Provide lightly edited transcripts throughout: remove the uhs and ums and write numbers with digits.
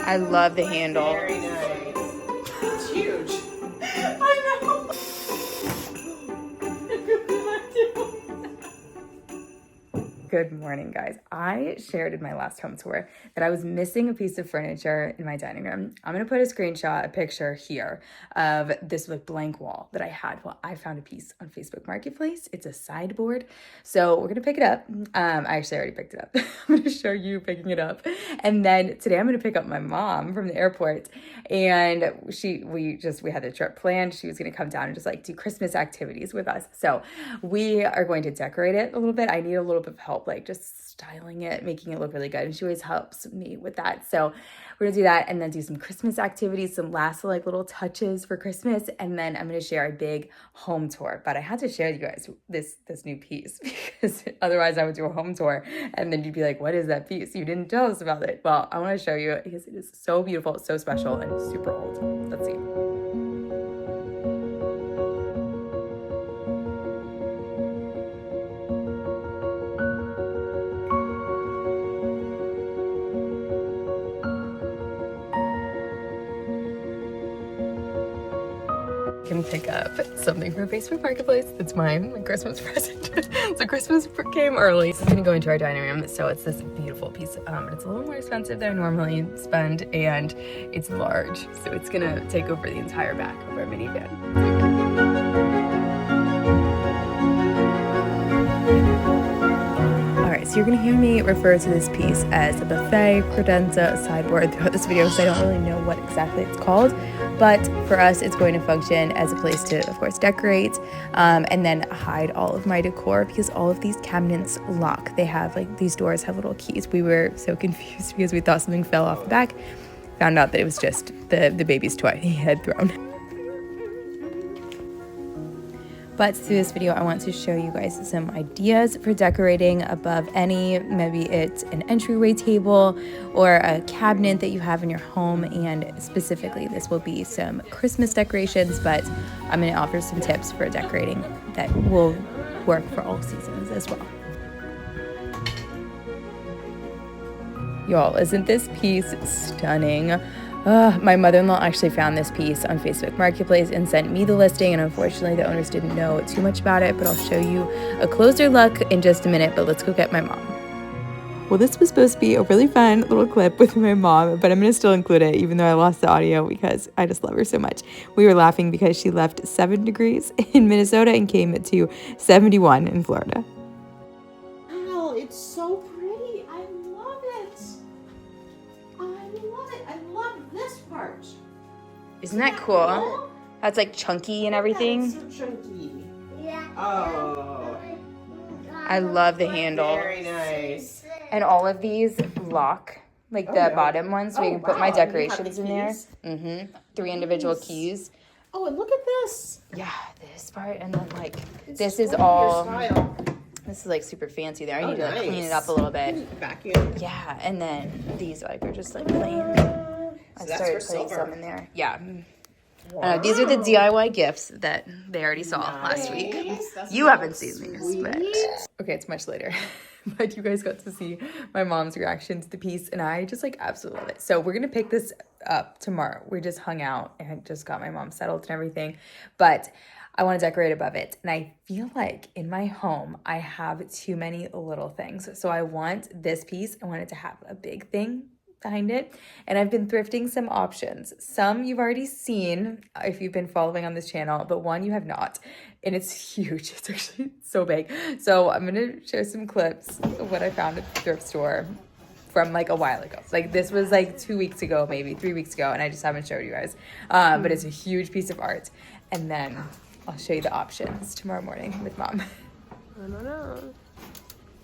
I love the handle. Very nice. It's huge. I know. Good morning, guys. I shared in my last home tour that I was missing a piece of furniture in my dining room. I'm gonna put a picture here of this like blank wall that I had. Well, I found a piece on Facebook Marketplace. It's a sideboard. So we're gonna pick it up. I actually already picked it up. I'm gonna show you picking it up. And then today I'm gonna pick up my mom from the airport. And we had the trip planned. She was gonna come down and just like do Christmas activities with us. So we are going to decorate it a little bit. I need a little bit of help, like just styling it, making it look really good. And she always helps me with that. So we're gonna do that and then do some Christmas activities, some last like little touches for Christmas. And then I'm gonna share a big home tour. But I had to share you guys this new piece because otherwise I would do a home tour and then you'd be like, what is that piece? You didn't tell us about it. Well, I wanna show you it because it is so beautiful, so special, and super old. Let's see. Can pick up something from Facebook Marketplace. That's mine, my Christmas present. So Christmas came early. This is gonna go into our dining room. So it's this beautiful piece, but it's a little more expensive than I normally spend, and it's large. So it's gonna take over the entire back of our minivan. So you're gonna hear me refer to this piece as a buffet, credenza, sideboard throughout this video because I don't really know what exactly it's called. But for us, it's going to function as a place to, of course, decorate and then hide all of my decor because all of these cabinets lock. They have like, these doors have little keys. We were so confused because we thought something fell off the back. Found out that it was just the baby's toy he had thrown. But through this video, I want to show you guys some ideas for decorating above maybe it's an entryway table or a cabinet that you have in your home. And specifically, this will be some Christmas decorations, but I'm going to offer some tips for decorating that will work for all seasons as well. Y'all, isn't this piece stunning? My mother-in-law actually found this piece on Facebook Marketplace and sent me the listing, and unfortunately the owners didn't know too much about it, but I'll show you a closer look in just a minute. But let's go get my mom. Well, this was supposed to be a really fun little clip with my mom, but I'm going to still include it even though I lost the audio because I just love her so much. We were laughing because she left 7 degrees in Minnesota and came to 71 in Florida. Wow, it's so pretty. I love it. I love it. I love this part. Isn't that cool? That's like chunky and everything. That's so chunky. Yeah. Oh. I love the handle. Very nice. And all of these lock, like the bottom ones, so we can put my decorations in there. 3 individual keys. Oh, and look at this. Yeah, this part, and then like It's this is totally all. your style. This is like super fancy there. I Oh, need to like, clean it nice. up a little bit. Vacuum. Yeah, and then these like are just like plain. I that's started for putting silver. some in there. Yeah. These are the DIY gifts that they already saw last week. Nice. That's You haven't seen these, sweet. but okay, it's much later. But you guys got to see my mom's reaction to the piece, and I just like absolutely love it. So we're gonna pick this up tomorrow. We just hung out and just got my mom settled and everything, but I want to decorate above it. And I feel like in my home, I have too many little things. So I want this piece, I want it to have a big thing behind it. And I've been thrifting some options. Some you've already seen if you've been following on this channel, but one you have not. And it's huge. It's actually so big. So I'm going to share some clips of what I found at the thrift store from like a while ago. Like this was like 2 weeks ago, maybe 3 weeks ago, and I just haven't showed you guys. But it's a huge piece of art. And then I'll show you the options tomorrow morning with mom. I don't know.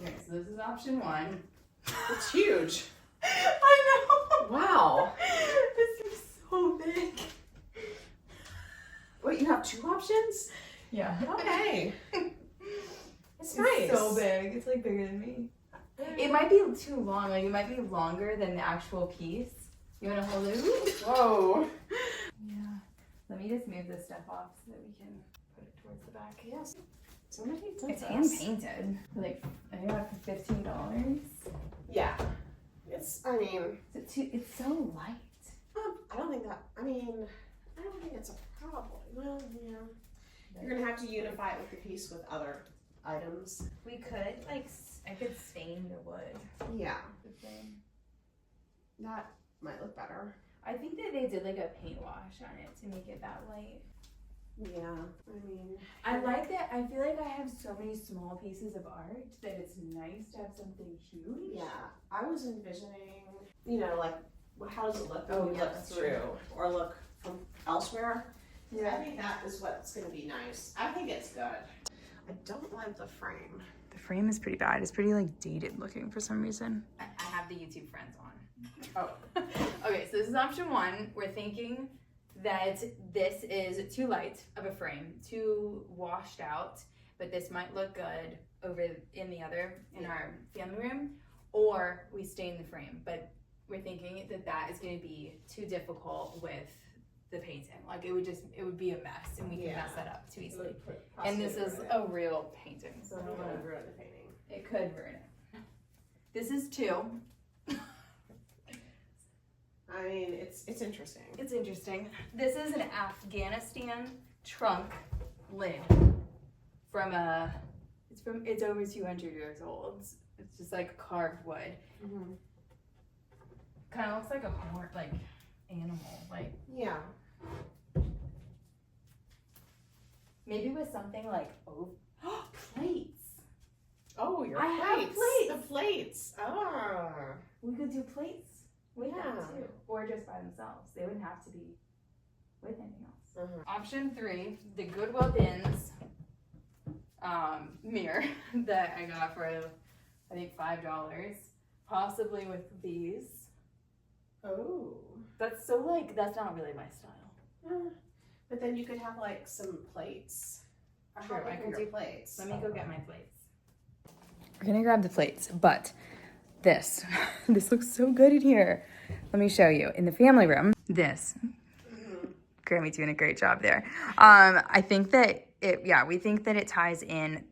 Okay, so this is option 1. It's huge. I know. Wow. This is so big. Wait, you have 2 options? Yeah. Okay. It's nice. so big. It's like bigger than me. It might be too long. Like it might be longer than the actual piece. You want to hold it? Whoa. Yeah. Let me just move this stuff off so that we can put it towards the back. Yes. Somebody does It's hand painted. Like I got it for $15. Yeah. It's, I mean. It's so light. I don't think that, I mean, I don't think it's a problem. Well, yeah. You're gonna have to unify it with the piece with other items. We could, like, I could stain the wood. Yeah. That might look better. I think that they did like a paint wash on it to make it that light. Yeah, I mean. I like that. I feel like I have so many small pieces of art that it's nice to have something huge. Yeah, I was envisioning, you know, like, how does it look when Oh, you yeah, look that's through true. or look from elsewhere? Yeah. I think that is what's going to be nice. I think it's good. I don't like the frame. The frame is pretty bad. It's pretty like dated looking for some reason. I have the YouTube friends on. Oh. Okay, so this is option one. We're thinking that this is too light of a frame, too washed out, but this might look good over in our family room, or we stain the frame. But we're thinking that that is going to be too difficult with the painting. Like it would be a mess, and we can mess that up too easily. And this is a real painting, so I don't want to ruin the painting. It could ruin it. This is two. I mean, it's interesting. It's interesting. This is an Afghanistan trunk lid from it's over 200 years old. It's just like carved wood. Mm-hmm. Kind of looks like a more like animal, like Yeah. maybe with something like plates. Oh, your I have plates. plates. The plates. Ah. We could do plates with them Yeah. too, or just by themselves. They wouldn't have to be with anything else. Uh-huh. Option three, the Goodwill bins mirror that I got for I think $5, possibly with these. Oh. That's so like that's not really my style. But then you could have like some plates. Sure, How I big can are your plates? Let me go get my plates. We're gonna grab the plates, but this looks so good in here. Let me show you. In the family room, this. Grammy's doing a great job there. I think that we think that it ties in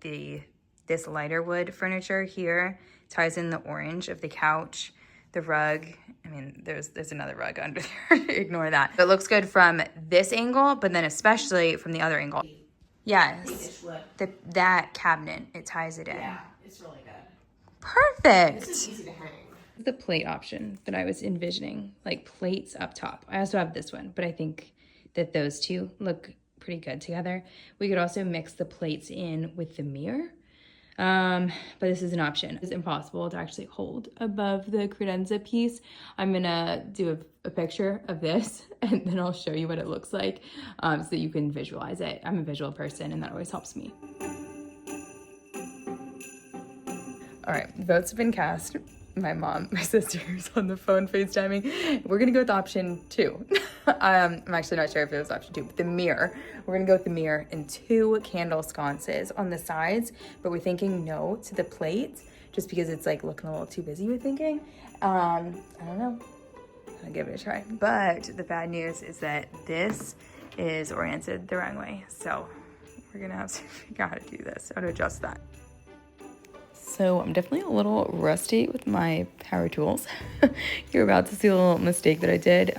this lighter wood furniture here, ties in the orange of the couch, the rug. I mean, there's another rug under there. Ignore that. It looks good from this angle, but then especially from the other angle. Yes. That cabinet, it ties it in. Yeah, it's really good. Perfect. This is easy to hang. The plate option that I was envisioning, like plates up top. I also have this one, but I think that those two look pretty good together. We could also mix the plates in with the mirror, but this is an option. It's impossible to actually hold above the credenza piece. I'm gonna do a picture of this and then I'll show you what it looks like so that you can visualize it. I'm a visual person and that always helps me. All right, votes have been cast. My mom, my sister's on the phone FaceTiming. We're gonna go with option two. I'm actually not sure if it was option two, but the mirror. We're gonna go with the mirror and 2 candle sconces on the sides, but we're thinking no to the plate just because it's like looking a little too busy, we're thinking. I don't know, I'll give it a try. But the bad news is that this is oriented the wrong way. So we're gonna have to figure out how to do this, how to adjust that. So I'm definitely a little rusty with my power tools. You're about to see a little mistake that I did.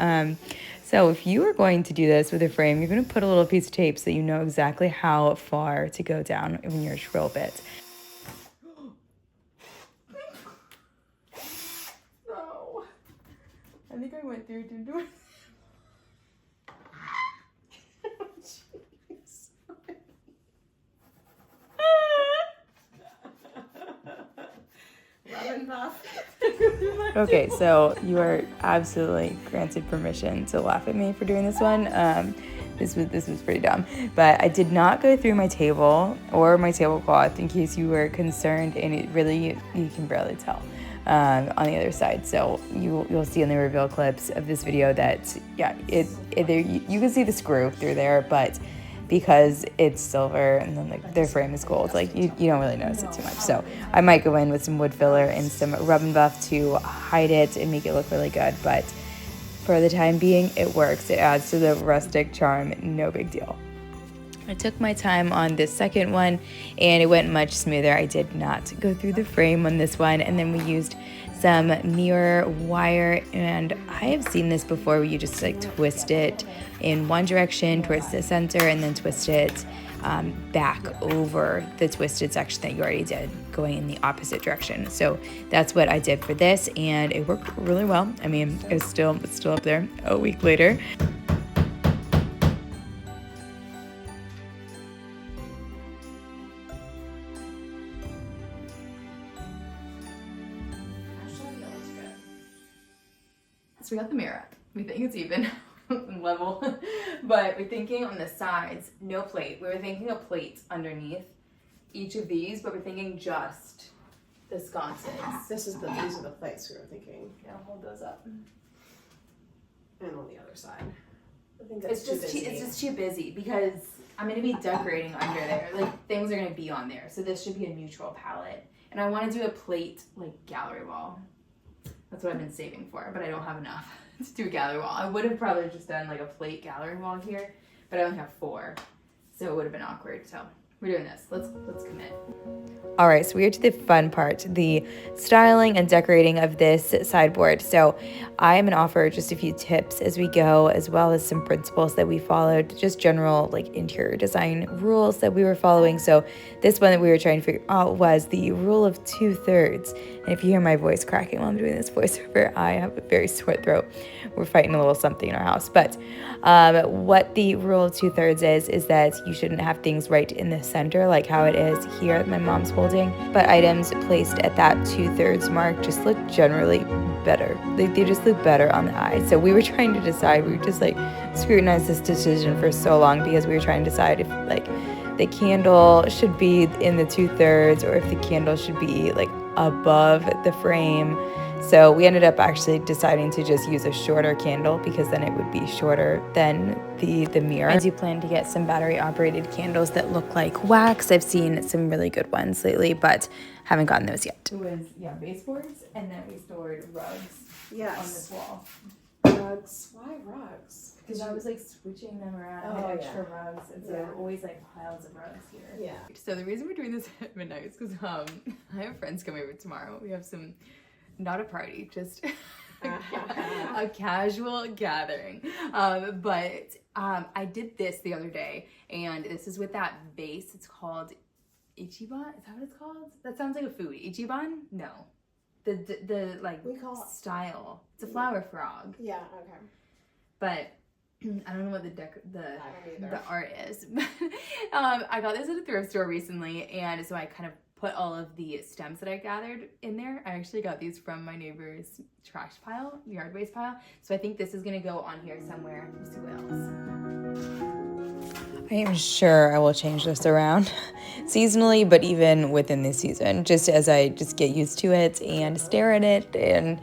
So if you are going to do this with a frame, you're going to put a little piece of tape so you know exactly how far to go down in your drill bit. No. I think I went through to do it. Okay, so you are absolutely granted permission to laugh at me for doing this one. This was pretty dumb, but I did not go through my table or my tablecloth in case you were concerned, and it really, you can barely tell on the other side. So you'll see in the reveal clips of this video that you can see the screw through there, but because it's silver and then like their frame is gold, like you don't really notice it too much. So I might go in with some wood filler and some rub and buff to hide it and make it look really good, but for the time being it works. It adds to the rustic charm, no big deal. I took my time on this second one and it went much smoother. I did not go through the frame on this one, and then we used some mirror wire, and I have seen this before where you just like twist it in one direction towards the center and then twist it back over the twisted section that you already did, going in the opposite direction. So that's what I did for this, and it worked really well. I mean, it's still up there a week later. So we got the mirror up. We think it's even level, but we're thinking on the sides, no plate. We were thinking a plate underneath each of these, but we're thinking just the sconces. These are the plates we were thinking. Yeah, I'll hold those up. And on the other side. I think It's just too busy because I'm gonna be decorating under there. Like, things are gonna be on there, so this should be a neutral palette. And I want to do a plate like gallery wall. That's what I've been saving for, but I don't have enough to do a gallery wall. I would have probably just done like a plate gallery wall here, but I only have 4, so it would have been awkward. So we're doing this. Let's commit. All right, so we are to the fun part, the styling and decorating of this sideboard. So I am going to offer just a few tips as we go, as well as some principles that we followed, just general like interior design rules that we were following. So this one that we were trying to figure out was the rule of 2/3. And if you hear my voice cracking while I'm doing this voiceover, I have a very sore throat. We're fighting a little something in our house. But what the rule of 2/3 is that you shouldn't have things right in the center like how it is here that my mom's holding, but items placed at that 2/3 mark just look generally better. They just look better on the eye. So we were trying to decide, we just like scrutinized this decision for so long because we were trying to decide if like the candle should be in the 2/3 or if the candle should be like above the frame. So we ended up actually deciding to just use a shorter candle because then it would be shorter than the mirror. I do plan to get some battery operated candles that look like wax. I've seen some really good ones lately, but haven't gotten those yet. It was, baseboards, and then we stored rugs on this wall. Rugs? Why rugs? Because I was like switching them around. I had extra rugs, and so there were always like piles of rugs here. Yeah. So the reason we're doing this at midnight is because I have friends coming over tomorrow. We have some, not a party, just a casual gathering. But I did this the other day, and this is with that vase. It's called Ichiban. Is that what it's called? That sounds like a food. Ichiban? No. The like we call style. It's a flower frog. Yeah. Okay. But I don't know what the art is. I got this at a thrift store recently, and so I kind of put all of the stems that I gathered in there. I actually got these from my neighbor's trash pile, yard waste pile. So I think this is gonna go on here somewhere. Let's see what else. I am sure I will change this around seasonally, but even within this season, just as I just get used to it and stare at it and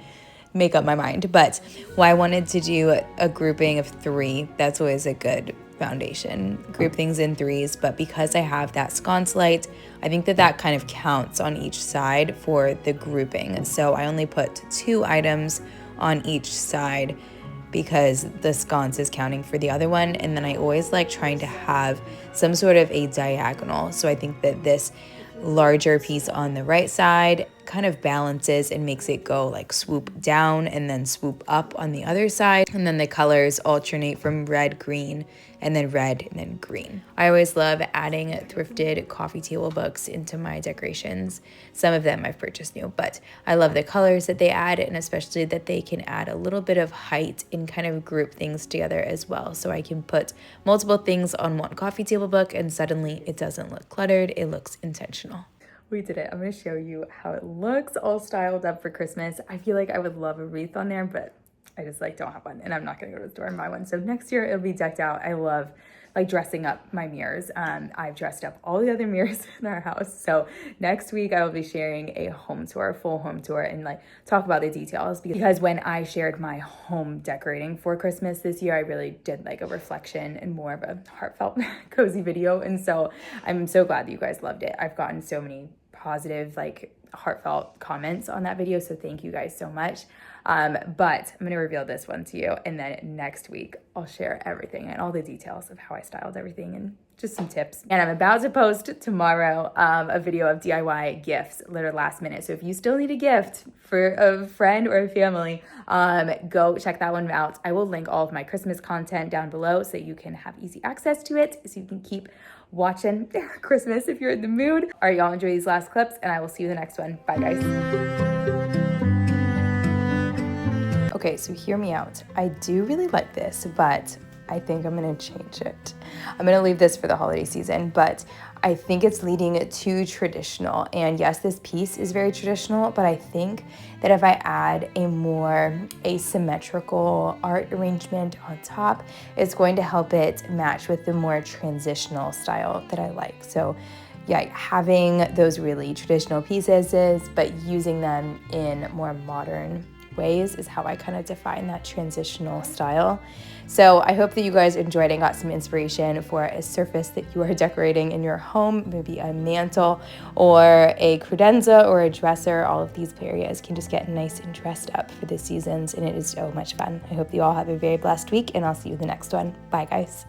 make up my mind. But I wanted to do a grouping of 3. That's always a good foundation. Group things in 3s, but because I have that sconce light, I think that kind of counts on each side for the grouping. So I only put 2 items on each side because the sconce is counting for the other one. And then I always like trying to have some sort of a diagonal. So I think that this larger piece on the right side kind of balances and makes it go like swoop down and then swoop up on the other side. And then the colors alternate from red, green, and then red, and then green. I always love adding thrifted coffee table books into my decorations. Some of them I've purchased new, but I love the colors that they add, and especially that they can add a little bit of height and kind of group things together as well. So I can put multiple things on one coffee table book and suddenly it doesn't look cluttered, it looks intentional. We did it. I'm going to show you how it looks all styled up for Christmas. I feel like I would love a wreath on there, but I just like don't have one, and I'm not going to go to the store and buy one. So next year it'll be decked out. I love like dressing up my mirrors. I've dressed up all the other mirrors in our house. So next week I will be sharing a home tour, full home tour, and like talk about the details, because when I shared my home decorating for Christmas this year, I really did like a reflection and more of a heartfelt cozy video. And so I'm so glad that you guys loved it. I've gotten so many positive like heartfelt comments on that video. So thank you guys so much. But I'm going to reveal this one to you. And then next week, I'll share everything and all the details of how I styled everything and just some tips. And I'm about to post tomorrow a video of DIY gifts, literally last minute. So if you still need a gift for a friend or a family, go check that one out. I will link all of my Christmas content down below so you can have easy access to it, so you can keep watching Christmas if you're in the mood. All right, y'all, enjoy these last clips, and I will see you in the next one. Bye, guys. Okay, so hear me out. I do really like this, but I think I'm gonna change it. I'm gonna leave this for the holiday season, but I think it's leading too traditional. And yes, this piece is very traditional, but I think that if I add a more asymmetrical art arrangement on top, it's going to help it match with the more transitional style that I like. So yeah, having those really traditional pieces, but using them in more modern ways is how I kind of define that transitional style. So I hope that you guys enjoyed and got some inspiration for a surface that you are decorating in your home, maybe a mantle or a credenza or a dresser. All of these areas can just get nice and dressed up for the seasons, and it is so much fun. I hope you all have a very blessed week, and I'll see you in the next one. Bye, guys.